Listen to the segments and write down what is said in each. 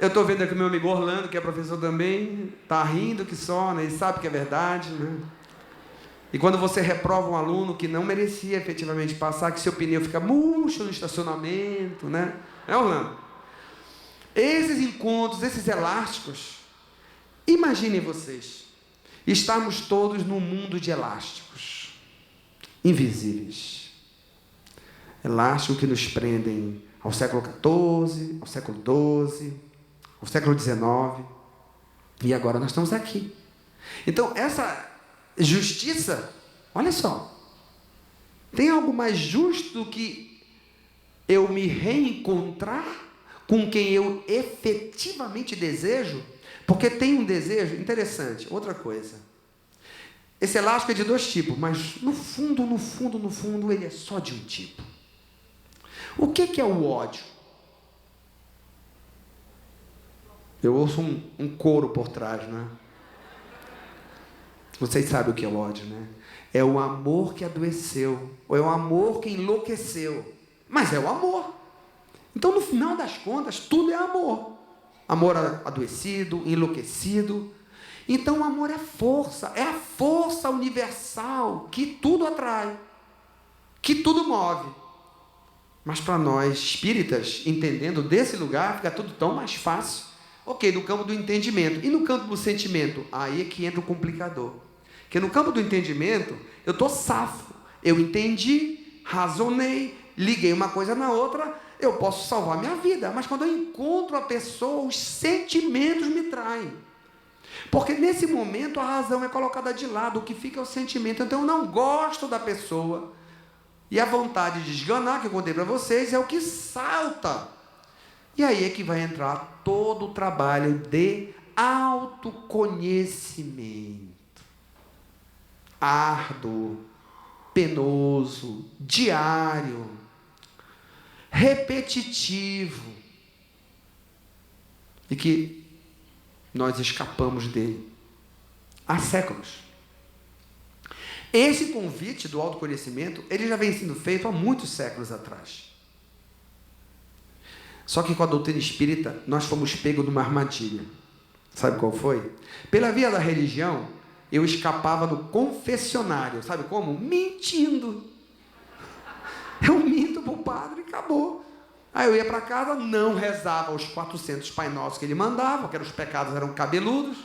Eu estou vendo aqui o meu amigo Orlando, que é professor também, está rindo que só, né? Ele sabe que é verdade, né? E quando você reprova um aluno que não merecia efetivamente passar, que seu pneu fica murcho no estacionamento, né? É, Orlando? Esses encontros, esses elásticos, imaginem vocês, estarmos todos num mundo de elásticos, invisíveis. Elásticos que nos prendem ao século XIV, ao século XII, ao século XIX, e agora nós estamos aqui. Então, essa justiça, olha só, tem algo mais justo do que eu me reencontrar com quem eu efetivamente desejo? Porque tem um desejo interessante. Outra coisa, esse elástico é de dois tipos, mas no fundo, ele é só de um tipo. O que é o ódio? Eu ouço um coro por trás, né? Vocês sabem o que é o ódio, né? É o amor que adoeceu, ou é o amor que enlouqueceu. Mas é o amor. Então, no final das contas, tudo é amor. Amor adoecido, enlouquecido. Então, o amor é a força universal que tudo atrai, que tudo move. Mas para nós, espíritas, entendendo desse lugar, fica tudo tão mais fácil. Ok, no campo do entendimento. E no campo do sentimento? Aí é que entra o complicador. Porque no campo do entendimento, eu estou safo. Eu entendi, razonei, liguei uma coisa na outra, eu posso salvar minha vida. Mas quando eu encontro a pessoa, os sentimentos me traem. Porque nesse momento a razão é colocada de lado, o que fica é o sentimento. Então eu não gosto da pessoa. E a vontade de esganar, que eu contei para vocês, é o que salta. E aí é que vai entrar todo o trabalho de autoconhecimento. Árduo, penoso, diário, repetitivo. E que nós escapamos dele há séculos. Esse convite do autoconhecimento, ele já vem sendo feito há muitos séculos atrás. Só que com a doutrina espírita, nós fomos pegos numa armadilha. Sabe qual foi? Pela via da religião, eu escapava do confessionário. Sabe como? Mentindo. Eu minto para o padre e acabou. Aí eu ia para casa, não rezava os 400 Pai Nossos que ele mandava, que os pecados eram cabeludos.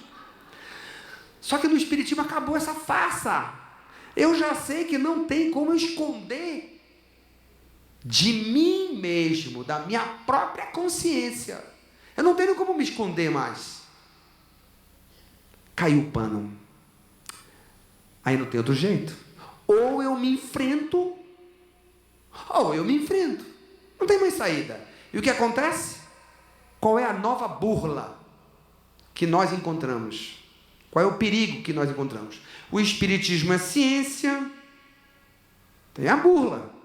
Só que no espiritismo acabou essa farsa. Eu já sei que não tem como esconder de mim mesmo, da minha própria consciência. Eu não tenho como me esconder mais. Caiu o pano. Aí não tem outro jeito. Ou eu me enfrento, ou eu me enfrento. Não tem mais saída. E o que acontece? Qual é a nova burla que nós encontramos? Qual é o perigo que nós encontramos? O espiritismo é ciência, tem a burla.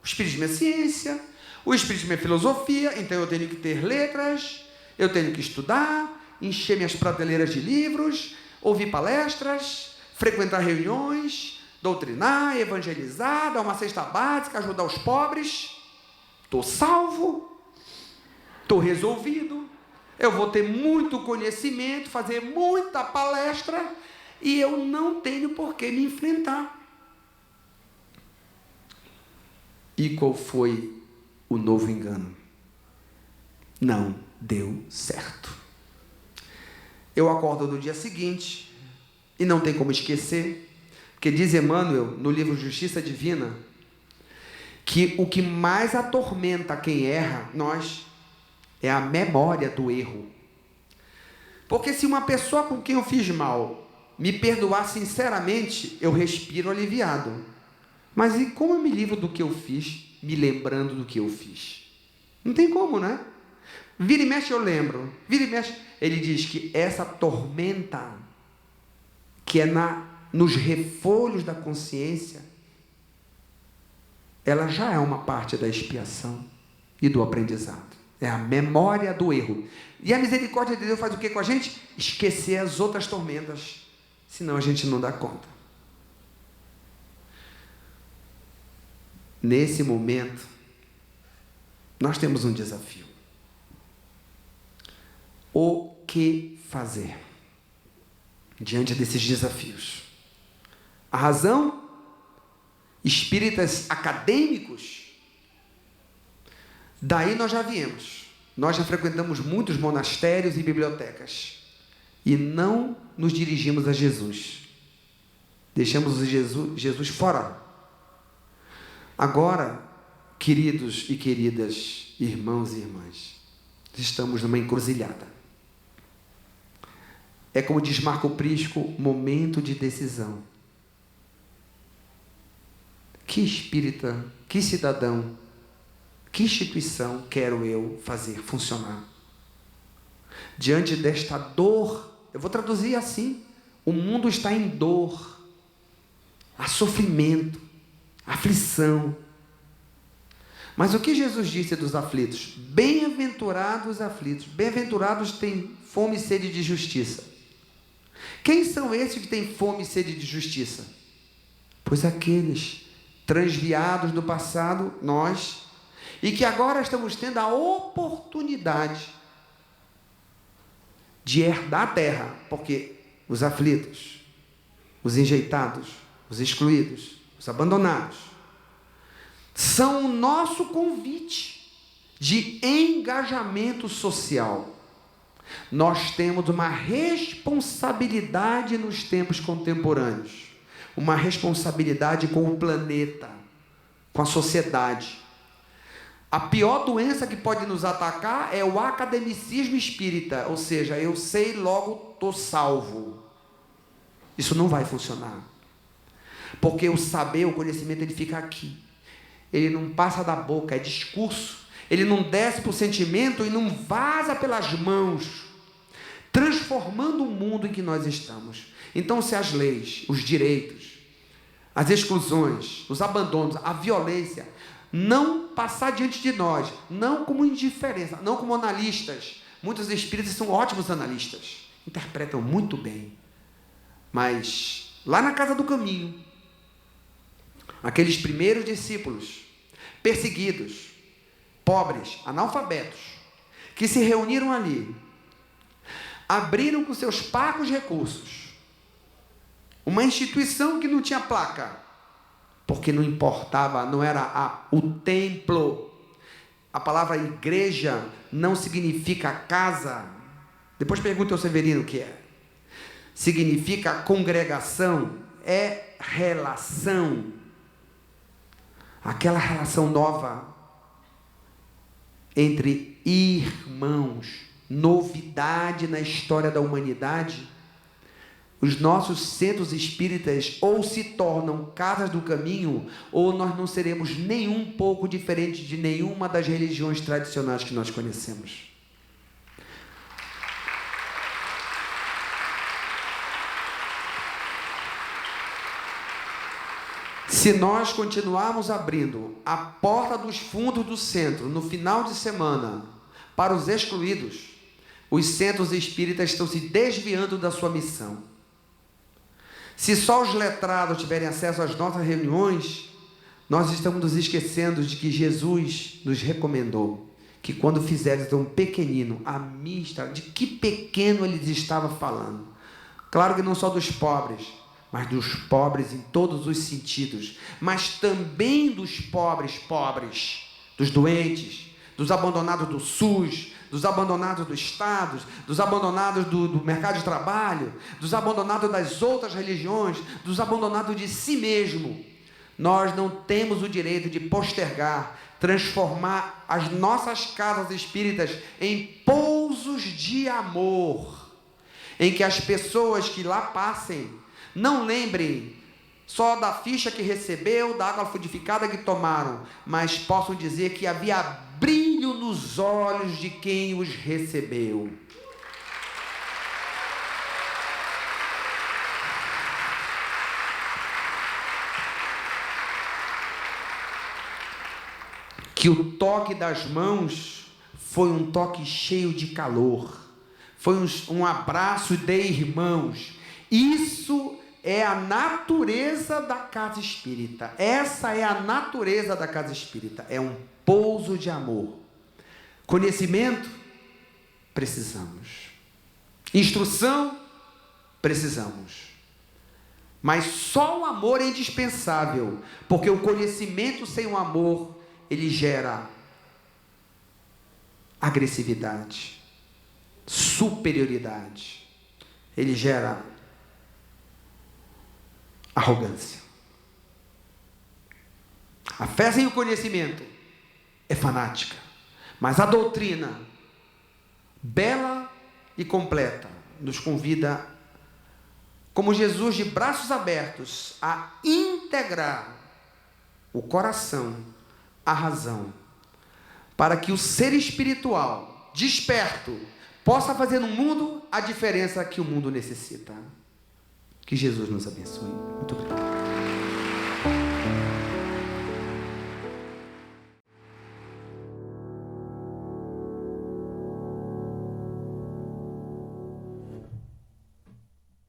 O espiritismo é ciência, o espiritismo é filosofia, então eu tenho que ter letras, eu tenho que estudar, encher minhas prateleiras de livros, ouvir palestras, frequentar reuniões, doutrinar, evangelizar, dar uma cesta básica, ajudar os pobres. Estou salvo, estou resolvido, eu vou ter muito conhecimento, fazer muita palestra e eu não tenho por que me enfrentar. E qual foi o novo engano? Não deu certo. Eu acordo no dia seguinte e não tem como esquecer, porque diz Emmanuel no livro Justiça Divina que o que mais atormenta quem erra, nós, é a memória do erro. Porque se uma pessoa com quem eu fiz mal me perdoar sinceramente, eu respiro aliviado. Mas e como eu me livro do que eu fiz, me lembrando do que eu fiz? Não tem como, né? Vira e mexe eu lembro. Vira e mexe. Ele diz que essa tormenta, que é nos refolhos da consciência, ela já é uma parte da expiação e do aprendizado. É a memória do erro. E a misericórdia de Deus faz o que com a gente? Esquecer as outras tormentas. Senão a gente não dá conta. Nesse momento, nós temos um desafio. O que fazer diante desses desafios? A razão? Espíritas acadêmicos? Daí nós já viemos. Nós já frequentamos muitos monastérios e bibliotecas e não nos dirigimos a Jesus. Deixamos Jesus fora. Agora, queridos e queridas irmãos e irmãs, estamos numa encruzilhada. É como diz Marco Prisco, momento de decisão. Que espírita, que cidadão, que instituição quero eu fazer funcionar? Diante desta dor, eu vou traduzir assim, o mundo está em dor, há sofrimento, aflição. Mas o que Jesus disse dos aflitos? Bem-aventurados os aflitos, bem-aventurados têm fome e sede de justiça. Quem são esses que têm fome e sede de justiça? Pois aqueles transviados do passado, nós, e que agora estamos tendo a oportunidade de herdar a terra, porque os aflitos, os enjeitados, os excluídos, os abandonados, são o nosso convite de engajamento social. Nós temos uma responsabilidade nos tempos contemporâneos, uma responsabilidade com o planeta, com a sociedade. A pior doença que pode nos atacar é o academicismo espírita, ou seja, eu sei, logo estou salvo. Isso não vai funcionar, porque o saber, o conhecimento, ele fica aqui, ele não passa da boca, é discurso, ele não desce para o sentimento e não vaza pelas mãos, transformando o mundo em que nós estamos. Então, se as leis, os direitos, as exclusões, os abandonos, a violência não passar diante de nós, não como indiferença, não como analistas, muitos espíritas são ótimos analistas, interpretam muito bem, mas lá na casa do caminho, aqueles primeiros discípulos perseguidos, pobres, analfabetos, que se reuniram ali, abriram com seus parcos recursos uma instituição que não tinha placa, porque não importava, não era o templo. A palavra igreja não significa casa. Depois pergunta ao Severino o que é. Significa congregação, é relação. Aquela relação nova entre irmãos, novidade na história da humanidade. Os nossos centros espíritas ou se tornam casas do caminho, ou nós não seremos nem um pouco diferentes de nenhuma das religiões tradicionais que nós conhecemos. Se nós continuarmos abrindo a porta dos fundos do centro no final de semana para os excluídos, os centros espíritas estão se desviando da sua missão. Se só os letrados tiverem acesso às nossas reuniões, nós estamos nos esquecendo de que Jesus nos recomendou que quando fizeres um pequenino, a mista, de que pequeno ele estava falando? Claro que não só dos pobres, mas dos pobres em todos os sentidos, mas também dos pobres, dos doentes, dos abandonados do SUS, dos abandonados do Estado, dos abandonados do mercado de trabalho, dos abandonados das outras religiões, dos abandonados de si mesmo. Nós não temos o direito de postergar, transformar as nossas casas espíritas em pousos de amor, em que as pessoas que lá passem não lembrem só da ficha que recebeu, da água fluidificada que tomaram, mas possam dizer que havia brilho nos olhos de quem os recebeu. Que o toque das mãos foi um toque cheio de calor, foi um abraço de irmãos. Isso é a natureza da casa espírita. Essa é a natureza da casa espírita. É um pouso de amor. Conhecimento? Precisamos. Instrução, precisamos. Mas só o amor é indispensável, porque o conhecimento sem o amor, ele gera agressividade, superioridade, ele gera arrogância. A fé sem o conhecimento é fanática, mas a doutrina, bela e completa, nos convida, como Jesus, de braços abertos, a integrar o coração, a razão, para que o ser espiritual, desperto, possa fazer no mundo a diferença que o mundo necessita. Que Jesus nos abençoe. Muito obrigado.